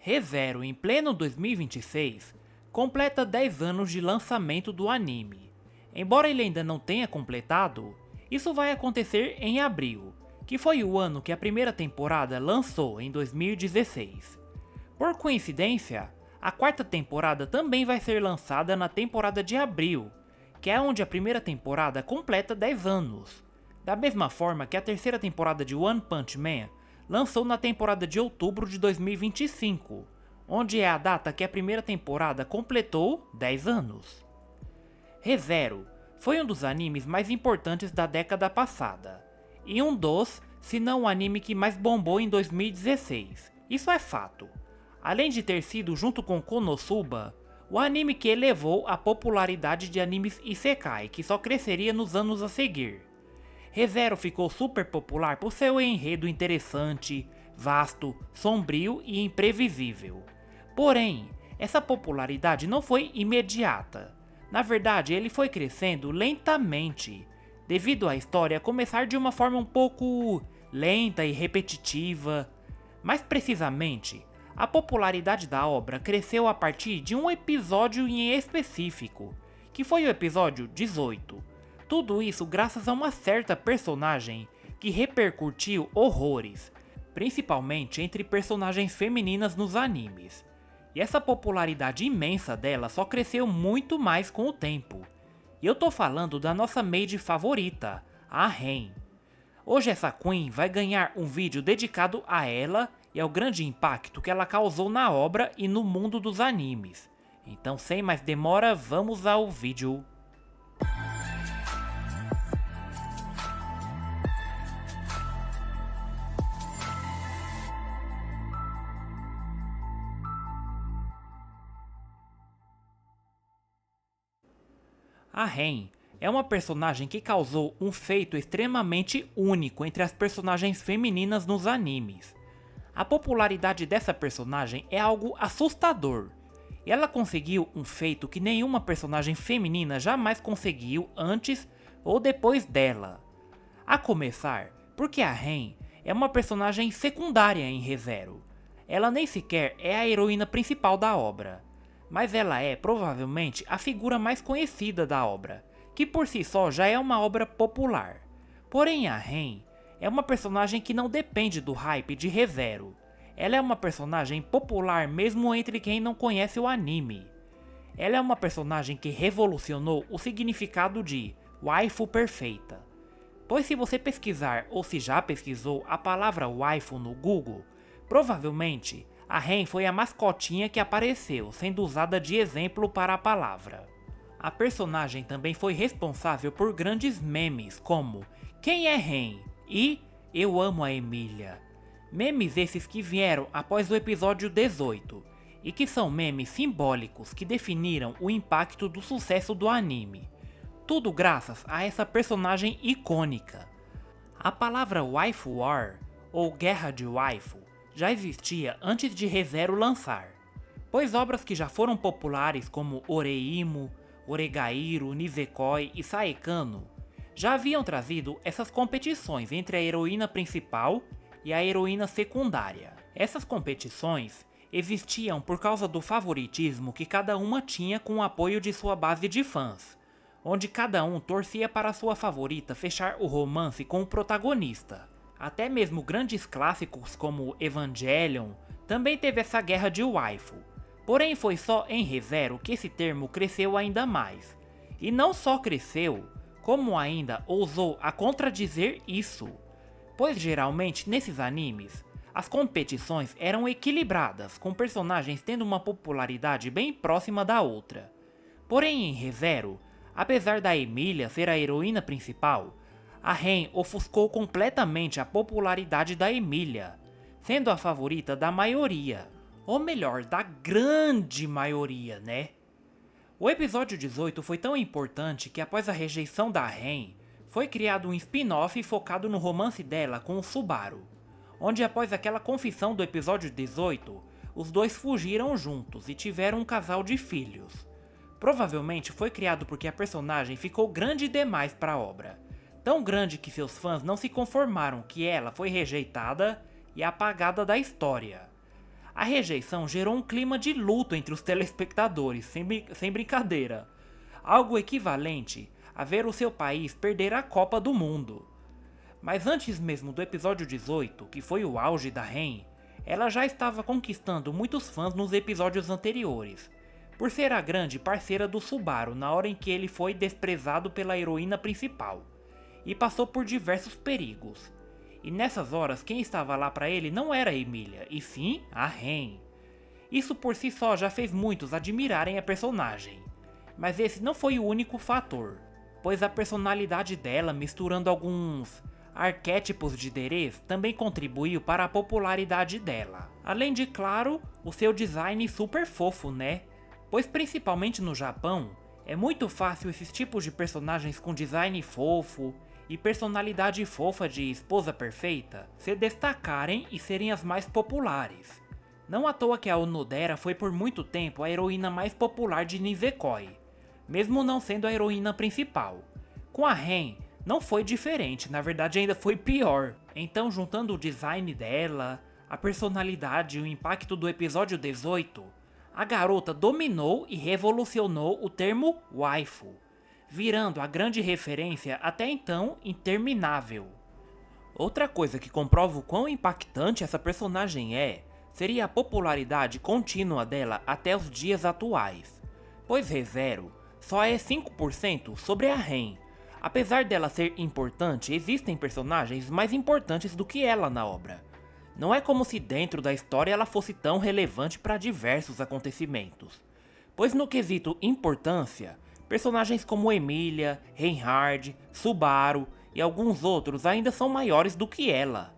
ReZero, em pleno 2026, completa 10 anos de lançamento do anime. Embora ele ainda não tenha completado, isso vai acontecer em abril, que foi o ano que a primeira temporada lançou em 2016. Por coincidência, a quarta temporada também vai ser lançada na temporada de abril, que é onde a primeira temporada completa 10 anos. Da mesma forma que a terceira temporada de One Punch Man lançou na temporada de outubro de 2025, onde é a data que a primeira temporada completou 10 anos. ReZero foi um dos animes mais importantes da década passada, e um dos, se não o anime que mais bombou em 2016, isso é fato. Além de ter sido, junto com Konosuba, o anime que elevou a popularidade de animes Isekai, que só cresceria nos anos a seguir. ReZero ficou super popular por seu enredo interessante, vasto, sombrio e imprevisível. Porém, essa popularidade não foi imediata. Na verdade, ele foi crescendo lentamente, devido à história começar de uma forma um pouco lenta e repetitiva. Mais precisamente, a popularidade da obra cresceu a partir de um episódio em específico, que foi o episódio 18. Tudo isso graças a uma certa personagem que repercutiu horrores, principalmente entre personagens femininas nos animes. E essa popularidade imensa dela só cresceu muito mais com o tempo. E eu tô falando da nossa maid favorita, a Ren. Hoje essa Queen vai ganhar um vídeo dedicado a ela e ao grande impacto que ela causou na obra e no mundo dos animes. Então, sem mais demora, vamos ao vídeo. A Ren é uma personagem que causou um feito extremamente único entre as personagens femininas nos animes. A popularidade dessa personagem é algo assustador, e ela conseguiu um feito que nenhuma personagem feminina jamais conseguiu antes ou depois dela. A começar, porque a Ren é uma personagem secundária em ReZero. Ela nem sequer é a heroína principal da obra, mas ela é provavelmente a figura mais conhecida da obra, que por si só já é uma obra popular. Porém a Ren é uma personagem que não depende do hype de ReZero. Ela é uma personagem popular mesmo entre quem não conhece o anime. Ela é uma personagem que revolucionou o significado de waifu perfeita. Pois se você pesquisar ou se já pesquisou a palavra waifu no Google, provavelmente a Ren foi a mascotinha que apareceu, sendo usada de exemplo para a palavra. A personagem também foi responsável por grandes memes como "Quem é Ren?" e "Eu amo a Emília". Memes esses que vieram após o episódio 18, e que são memes simbólicos que definiram o impacto do sucesso do anime. Tudo graças a essa personagem icônica. A palavra waifu war, ou guerra de waifu, já existia antes de ReZero lançar, pois obras que já foram populares como Oreimo, Oregairo, Nisekoi e Saekano já haviam trazido essas competições entre a heroína principal e a heroína secundária. Essas competições existiam por causa do favoritismo que cada uma tinha com o apoio de sua base de fãs, onde cada um torcia para sua favorita fechar o romance com o protagonista. Até mesmo grandes clássicos como Evangelion também teve essa guerra de waifu. Porém foi só em ReZero que esse termo cresceu ainda mais. E não só cresceu, como ainda ousou a contradizer isso. Pois geralmente nesses animes, as competições eram equilibradas, com personagens tendo uma popularidade bem próxima da outra. Porém em ReZero, apesar da Emília ser a heroína principal, a Ren ofuscou completamente a popularidade da Emília, sendo a favorita da maioria. Ou melhor, da grande maioria, né? O episódio 18 foi tão importante que após a rejeição da Ren, foi criado um spin-off focado no romance dela com o Subaru, onde após aquela confissão do episódio 18, os dois fugiram juntos e tiveram um casal de filhos. Provavelmente foi criado porque a personagem ficou grande demais para a obra, tão grande que seus fãs não se conformaram que ela foi rejeitada e apagada da história. A rejeição gerou um clima de luto entre os telespectadores, sem brincadeira. Algo equivalente a ver o seu país perder a Copa do Mundo. Mas antes mesmo do episódio 18, que foi o auge da Ren, ela já estava conquistando muitos fãs nos episódios anteriores, por ser a grande parceira do Subaru na hora em que ele foi desprezado pela heroína principal, e passou por diversos perigos. E nessas horas quem estava lá para ele não era a Emilia, e sim a Ren. Isso por si só já fez muitos admirarem a personagem. Mas esse não foi o único fator, pois a personalidade dela, misturando alguns arquétipos de Derez, também contribuiu para a popularidade dela. Além de, claro, o seu design super fofo, né? Pois principalmente no Japão, é muito fácil esses tipos de personagens com design fofo e personalidade fofa de esposa perfeita se destacarem e serem as mais populares. Não à toa que a Onodera foi por muito tempo a heroína mais popular de Nisekoi, mesmo não sendo a heroína principal. Com a Ren, não foi diferente, na verdade ainda foi pior. Então, juntando o design dela, a personalidade e o impacto do episódio 18, a garota dominou e revolucionou o termo waifu, virando a grande referência até então interminável. Outra coisa que comprova o quão impactante essa personagem seria a popularidade contínua dela até os dias atuais, pois ReZero só é 5% sobre a Ren. Apesar dela ser importante, existem personagens mais importantes do que ela na obra. Não é como se dentro da história ela fosse tão relevante para diversos acontecimentos, pois no quesito importância, personagens como Emilia, Reinhard, Subaru e alguns outros ainda são maiores do que ela,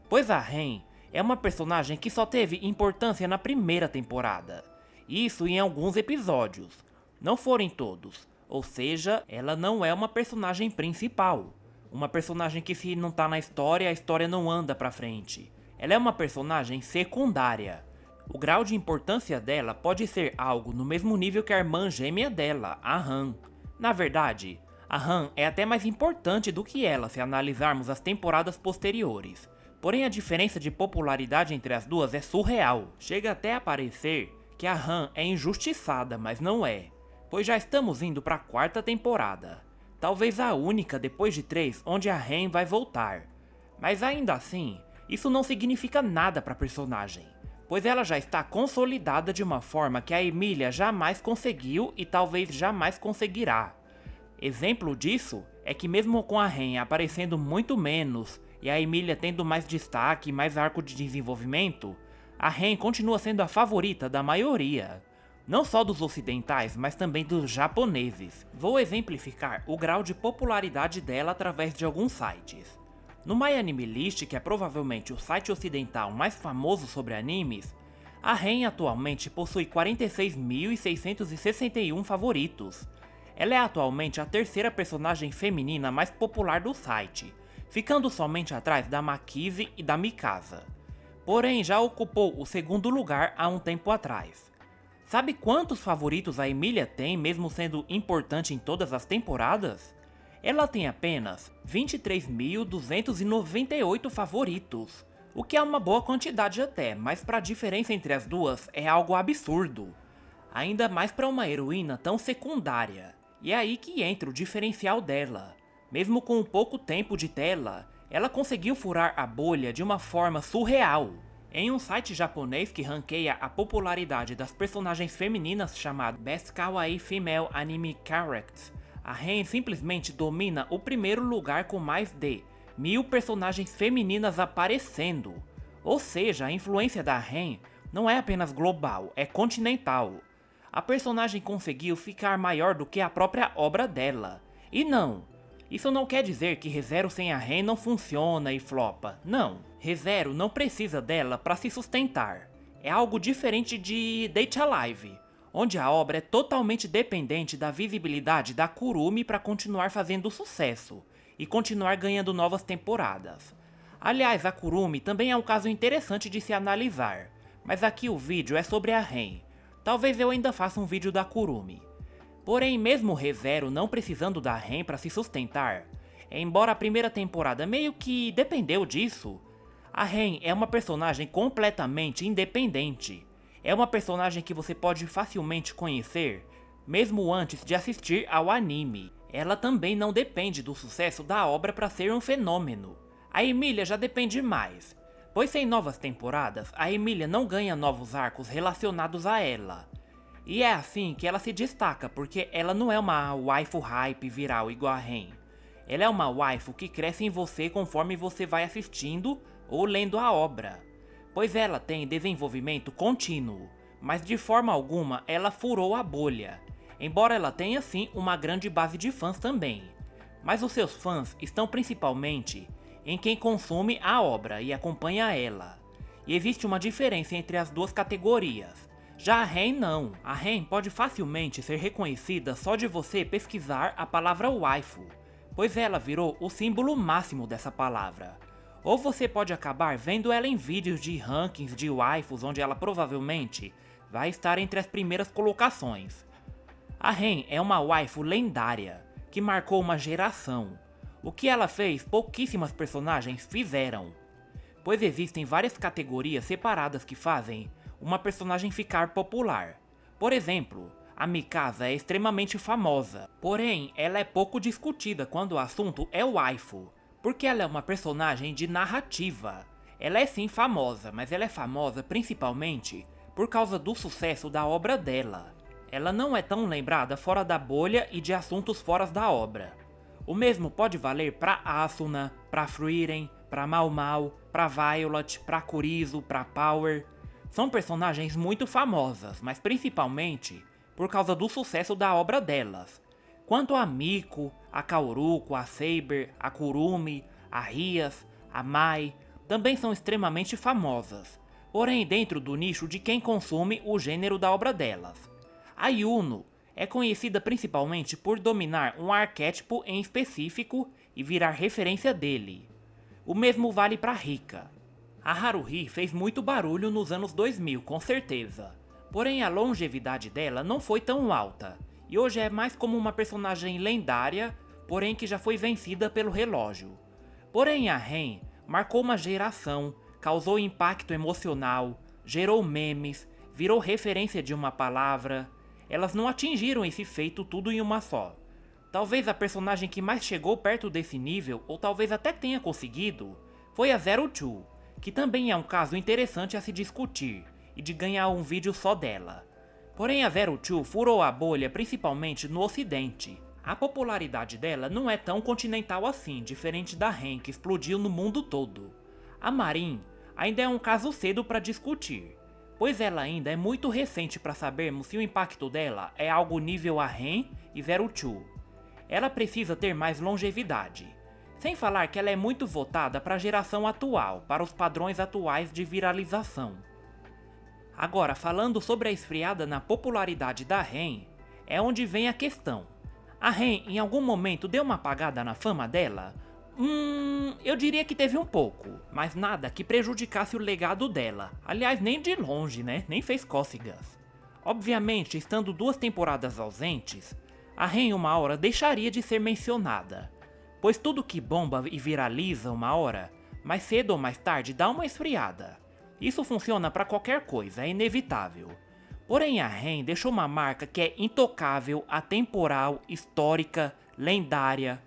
pois a Ren é uma personagem que só teve importância na primeira temporada, isso em alguns episódios, não foram todos, ou seja, ela não é uma personagem principal, uma personagem que se não tá na história, a história não anda pra frente. Ela é uma personagem secundária. O grau de importância dela pode ser algo no mesmo nível que a irmã gêmea dela, a Han. Na verdade, a Han é até mais importante do que ela se analisarmos as temporadas posteriores. Porém, a diferença de popularidade entre as duas é surreal. Chega até a parecer que a Han é injustiçada, mas não é, pois já estamos indo para a quarta temporada. Talvez a única depois de 3 onde a Ren vai voltar. Mas ainda assim, isso não significa nada para a personagem, pois ela já está consolidada de uma forma que a Emilia jamais conseguiu e talvez jamais conseguirá. Exemplo disso é que mesmo com a Ren aparecendo muito menos e a Emilia tendo mais destaque e mais arco de desenvolvimento, a Ren continua sendo a favorita da maioria. Não só dos ocidentais, mas também dos japoneses. Vou exemplificar o grau de popularidade dela através de alguns sites. No MyAnimeList, que é provavelmente o site ocidental mais famoso sobre animes, a Ren atualmente possui 46.661 favoritos. Ela é atualmente a terceira personagem feminina mais popular do site, ficando somente atrás da Makise e da Mikasa. Porém, já ocupou o segundo lugar há um tempo atrás. Sabe quantos favoritos a Emilia tem, mesmo sendo importante em todas as temporadas? Ela tem apenas 23.298 favoritos, o que é uma boa quantidade até, mas para a diferença entre as duas é algo absurdo. Ainda mais para uma heroína tão secundária. E é aí que entra o diferencial dela. Mesmo com pouco tempo de tela, ela conseguiu furar a bolha de uma forma surreal. Em um site japonês que ranqueia a popularidade das personagens femininas chamado Best Kawaii Female Anime Characters, a Ren simplesmente domina o primeiro lugar com mais de 1000 personagens femininas aparecendo. Ou seja, a influência da Ren não é apenas global, é continental. A personagem conseguiu ficar maior do que a própria obra dela. E não, isso não quer dizer que ReZero sem a Ren não funciona e flopa, não. ReZero não precisa dela para se sustentar. É algo diferente de Date A Live, onde a obra é totalmente dependente da visibilidade da Kurumi para continuar fazendo sucesso e continuar ganhando novas temporadas. Aliás, a Kurumi também é um caso interessante de se analisar, mas aqui o vídeo é sobre a Ren. Talvez eu ainda faça um vídeo da Kurumi. Porém, mesmo ReZero não precisando da Ren para se sustentar, embora a primeira temporada meio que dependeu disso, A Ren é uma personagem completamente independente. É uma personagem que você pode facilmente conhecer, mesmo antes de assistir ao anime. Ela também não depende do sucesso da obra para ser um fenômeno. A Emilia já depende mais, pois sem novas temporadas, a Emilia não ganha novos arcos relacionados a ela. E é assim que ela se destaca, porque ela não é uma waifu hype viral igual a Ren. Ela é uma waifu que cresce em você conforme você vai assistindo ou lendo a obra, pois ela tem desenvolvimento contínuo, mas de forma alguma ela furou a bolha, embora ela tenha sim uma grande base de fãs também. Mas os seus fãs estão principalmente em quem consome a obra e acompanha ela. E existe uma diferença entre as duas categorias. Já a Ren não. A Ren pode facilmente ser reconhecida só de você pesquisar a palavra waifu, pois ela virou o símbolo máximo dessa palavra. Ou você pode acabar vendo ela em vídeos de rankings de waifus onde ela provavelmente vai estar entre as primeiras colocações. A Ren é uma waifu lendária, que marcou uma geração. O que ela fez pouquíssimas personagens fizeram, pois existem várias categorias separadas que fazem uma personagem ficar popular. Por exemplo, a Mikasa é extremamente famosa, porém ela é pouco discutida quando o assunto é waifu, porque ela é uma personagem de narrativa. Ela é sim famosa, mas ela é famosa principalmente por causa do sucesso da obra dela. Ela não é tão lembrada fora da bolha e de assuntos fora da obra. O mesmo pode valer pra Asuna, pra Frieren, pra Mau Mau, pra Violet, pra Kurizo, pra Power. São personagens muito famosas, mas principalmente por causa do sucesso da obra delas. Quanto a Miko, a Kaoruko, a Saber, a Kurumi, a Rias, a Mai, também são extremamente famosas, porém dentro do nicho de quem consome o gênero da obra delas. A Yuno é conhecida principalmente por dominar um arquétipo em específico e virar referência dele. O mesmo vale para Rika. A Haruhi fez muito barulho nos anos 2000, com certeza, porém a longevidade dela não foi tão alta, e hoje é mais como uma personagem lendária, porém que já foi vencida pelo relógio. Porém a Ren marcou uma geração, causou impacto emocional, gerou memes, virou referência de uma palavra. Elas não atingiram esse feito tudo em uma só. Talvez a personagem que mais chegou perto desse nível, ou talvez até tenha conseguido, foi a Zero Two, que também é um caso interessante a se discutir, e de ganhar um vídeo só dela. Porém a Zero Two furou a bolha principalmente no ocidente. A popularidade dela não é tão continental assim, diferente da Ren que explodiu no mundo todo. A Marin ainda é um caso cedo para discutir, pois ela ainda é muito recente para sabermos se o impacto dela é algo nível a Ren e Zero Two. Ela precisa ter mais longevidade. Sem falar que ela é muito votada para a geração atual, para os padrões atuais de viralização. Agora, falando sobre a esfriada na popularidade da Ren, é onde vem a questão. A Ren em algum momento deu uma apagada na fama dela? Eu diria que teve um pouco, mas nada que prejudicasse o legado dela. Aliás, nem de longe, né? Nem fez cócegas. Obviamente, estando 2 temporadas ausentes, a Ren uma hora deixaria de ser mencionada, pois tudo que bomba e viraliza uma hora, mais cedo ou mais tarde dá uma esfriada. Isso funciona para qualquer coisa, é inevitável. Porém a Ren deixou uma marca que é intocável, atemporal, histórica, lendária.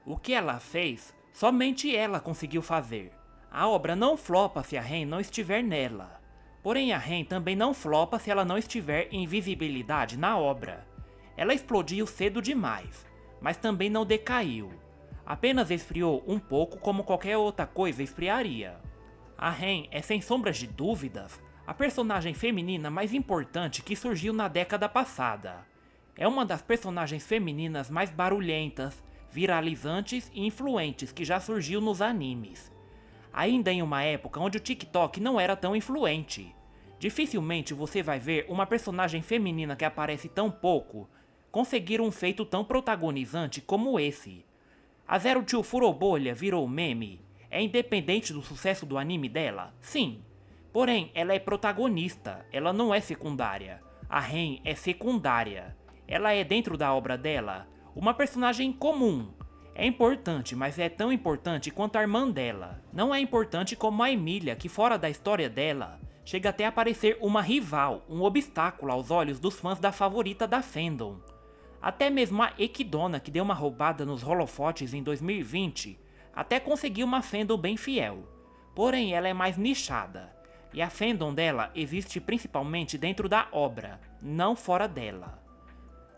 O que ela fez, somente ela conseguiu fazer. A obra não flopa se a Ren não estiver nela. Porém a Ren também não flopa se ela não estiver em visibilidade na obra. Ela explodiu cedo demais, mas também não decaiu. Apenas esfriou um pouco como qualquer outra coisa esfriaria. A Ren é sem sombras de dúvidas a personagem feminina mais importante que surgiu na década passada. É uma das personagens femininas mais barulhentas, viralizantes e influentes que já surgiu nos animes. Ainda em uma época onde o TikTok não era tão influente. Dificilmente você vai ver uma personagem feminina que aparece tão pouco conseguir um feito tão protagonizante como esse. A Zero Two furou bolha, virou meme. É independente do sucesso do anime dela? Sim. Porém, ela é protagonista, ela não é secundária. A Ren é secundária. Ela é, dentro da obra dela, uma personagem comum. É importante, mas é tão importante quanto a irmã dela. Não é importante como a Emilia, que fora da história dela, chega até a parecer uma rival, um obstáculo aos olhos dos fãs da favorita da fandom. Até mesmo a Equidona, que deu uma roubada nos holofotes em 2020, até conseguiu uma fandom bem fiel. Porém, ela é mais nichada, e a fandom dela existe principalmente dentro da obra, não fora dela.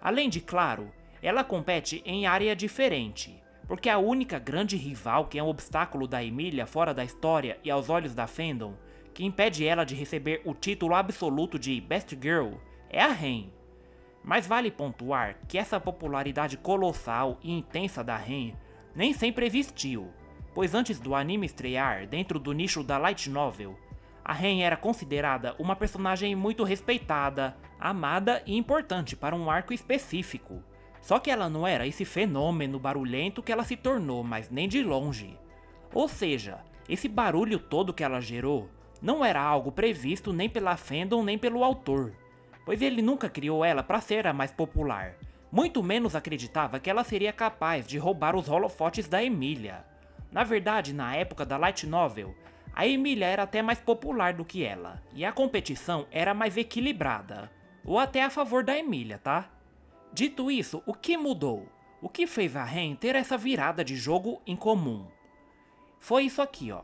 Além de, claro, ela compete em área diferente, porque a única grande rival que é um obstáculo da Emilia fora da história e aos olhos da fandom, que impede ela de receber o título absoluto de Best Girl, é a Ren. Mas vale pontuar que essa popularidade colossal e intensa da Ren nem sempre existiu, pois antes do anime estrear dentro do nicho da light novel, a Ren era considerada uma personagem muito respeitada, amada e importante para um arco específico. Só que ela não era esse fenômeno barulhento que ela se tornou, mas nem de longe. Ou seja, esse barulho todo que ela gerou não era algo previsto nem pela fandom nem pelo autor, pois ele nunca criou ela para ser a mais popular, muito menos acreditava que ela seria capaz de roubar os holofotes da Emilia. Na verdade, na época da light novel, a Emilia era até mais popular do que ela, e a competição era mais equilibrada, ou até a favor da Emilia, tá? Dito isso, o que mudou? O que fez a Ren ter essa virada de jogo em comum? Foi isso aqui, ó.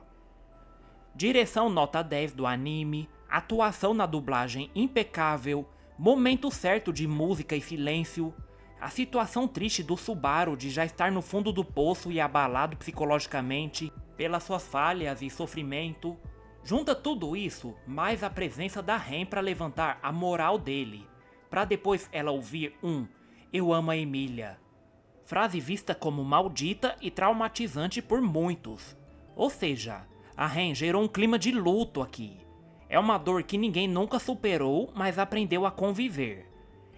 Direção nota 10 do anime, atuação na dublagem impecável, momento certo de música e silêncio, a situação triste do Subaru de já estar no fundo do poço e abalado psicologicamente pelas suas falhas e sofrimento. Junta tudo isso, mais a presença da Ren para levantar a moral dele, para depois ela ouvir "Eu amo a Emilia", frase vista como maldita e traumatizante por muitos. Ou seja, a Ren gerou um clima de luto aqui. É uma dor que ninguém nunca superou, mas aprendeu a conviver.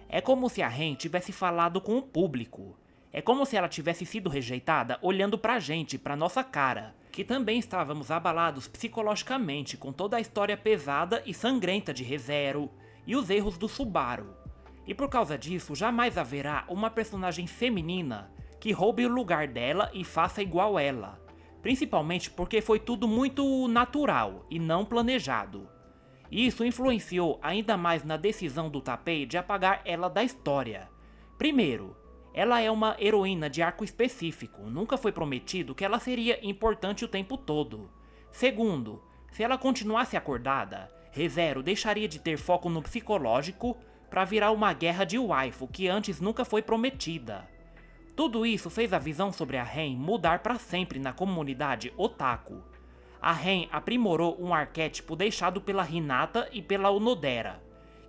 É como se a Ren tivesse falado com o público. É como se ela tivesse sido rejeitada olhando pra gente, pra nossa cara, que também estávamos abalados psicologicamente com toda a história pesada e sangrenta de ReZero e os erros do Subaru. E por causa disso, jamais haverá uma personagem feminina que roube o lugar dela e faça igual ela. Principalmente porque foi tudo muito natural e não planejado. E isso influenciou ainda mais na decisão do Tappei de apagar ela da história. Primeiro, ela é uma heroína de arco específico, nunca foi prometido que ela seria importante o tempo todo. Segundo, se ela continuasse acordada, ReZero deixaria de ter foco no psicológico para virar uma guerra de waifu que antes nunca foi prometida. Tudo isso fez a visão sobre a Ren mudar para sempre na comunidade otaku. A Ren aprimorou um arquétipo deixado pela Hinata e pela Onodera,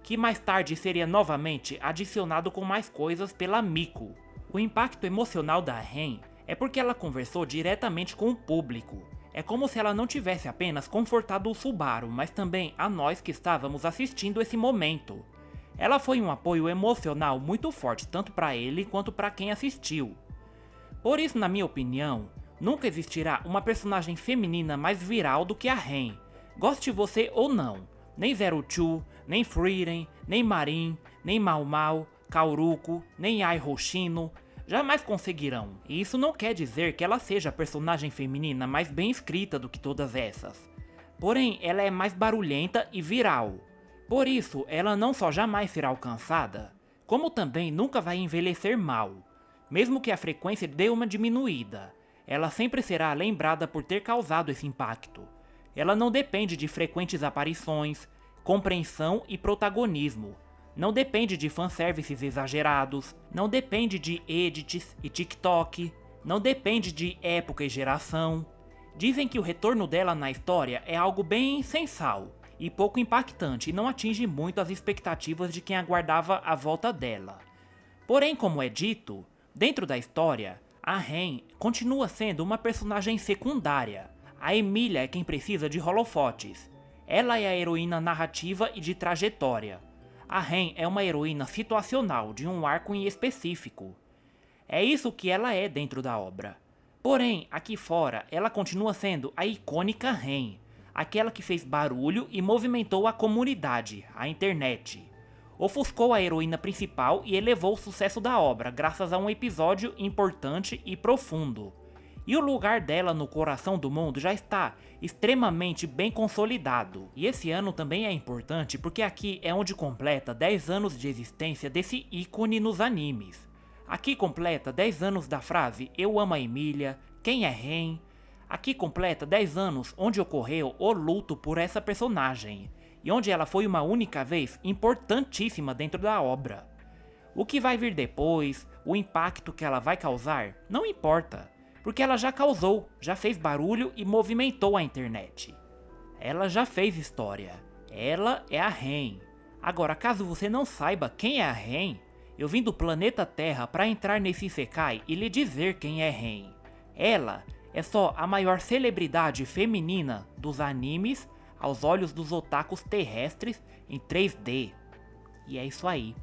que mais tarde seria novamente adicionado com mais coisas pela Miko. O impacto emocional da Ren é porque ela conversou diretamente com o público. É como se ela não tivesse apenas confortado o Subaru, mas também a nós que estávamos assistindo esse momento. Ela foi um apoio emocional muito forte tanto para ele quanto para quem assistiu. Por isso, na minha opinião, nunca existirá uma personagem feminina mais viral do que a Ren, goste você ou não. Nem Zero Two, nem Frieren, nem Marin, nem Mau Mau, Kauruko, nem Ai Hoshino jamais conseguirão. E isso não quer dizer que ela seja a personagem feminina mais bem escrita do que todas essas. Porém, ela é mais barulhenta e viral. Por isso, ela não só jamais será alcançada, como também nunca vai envelhecer mal. Mesmo que a frequência dê uma diminuída, ela sempre será lembrada por ter causado esse impacto. Ela não depende de frequentes aparições, compreensão e protagonismo. Não depende de fanservices exagerados, não depende de edits e TikTok, não depende de época e geração. Dizem que o retorno dela na história é algo bem sensal e pouco impactante e não atinge muito as expectativas de quem aguardava a volta dela. Porém, como é dito, dentro da história, a Ren continua sendo uma personagem secundária. A Emilia é quem precisa de holofotes. Ela é a heroína narrativa e de trajetória. A Ren é uma heroína situacional de um arco em específico. É isso que ela é dentro da obra. Porém, aqui fora, ela continua sendo a icônica Ren, aquela que fez barulho e movimentou a comunidade, a internet. ofuscou a heroína principal e elevou o sucesso da obra, graças a um episódio importante e profundo. E o lugar dela no coração do mundo já está extremamente bem consolidado. E esse ano também é importante porque aqui é onde completa 10 anos de existência desse ícone nos animes. Aqui completa 10 anos da frase "Eu amo a Emília", "Quem é Ren?". Aqui completa 10 anos onde ocorreu o luto por essa personagem, e onde ela foi uma única vez importantíssima dentro da obra. O que vai vir depois, o impacto que ela vai causar, não importa, porque ela já causou, já fez barulho e movimentou a internet. Ela já fez história. Ela é a Ren. Agora, caso você não saiba quem é a Ren, eu vim do planeta Terra para entrar nesse Isekai e lhe dizer quem é Ren. Ela é só a maior celebridade feminina dos animes aos olhos dos otakus terrestres em 3D. E é isso aí.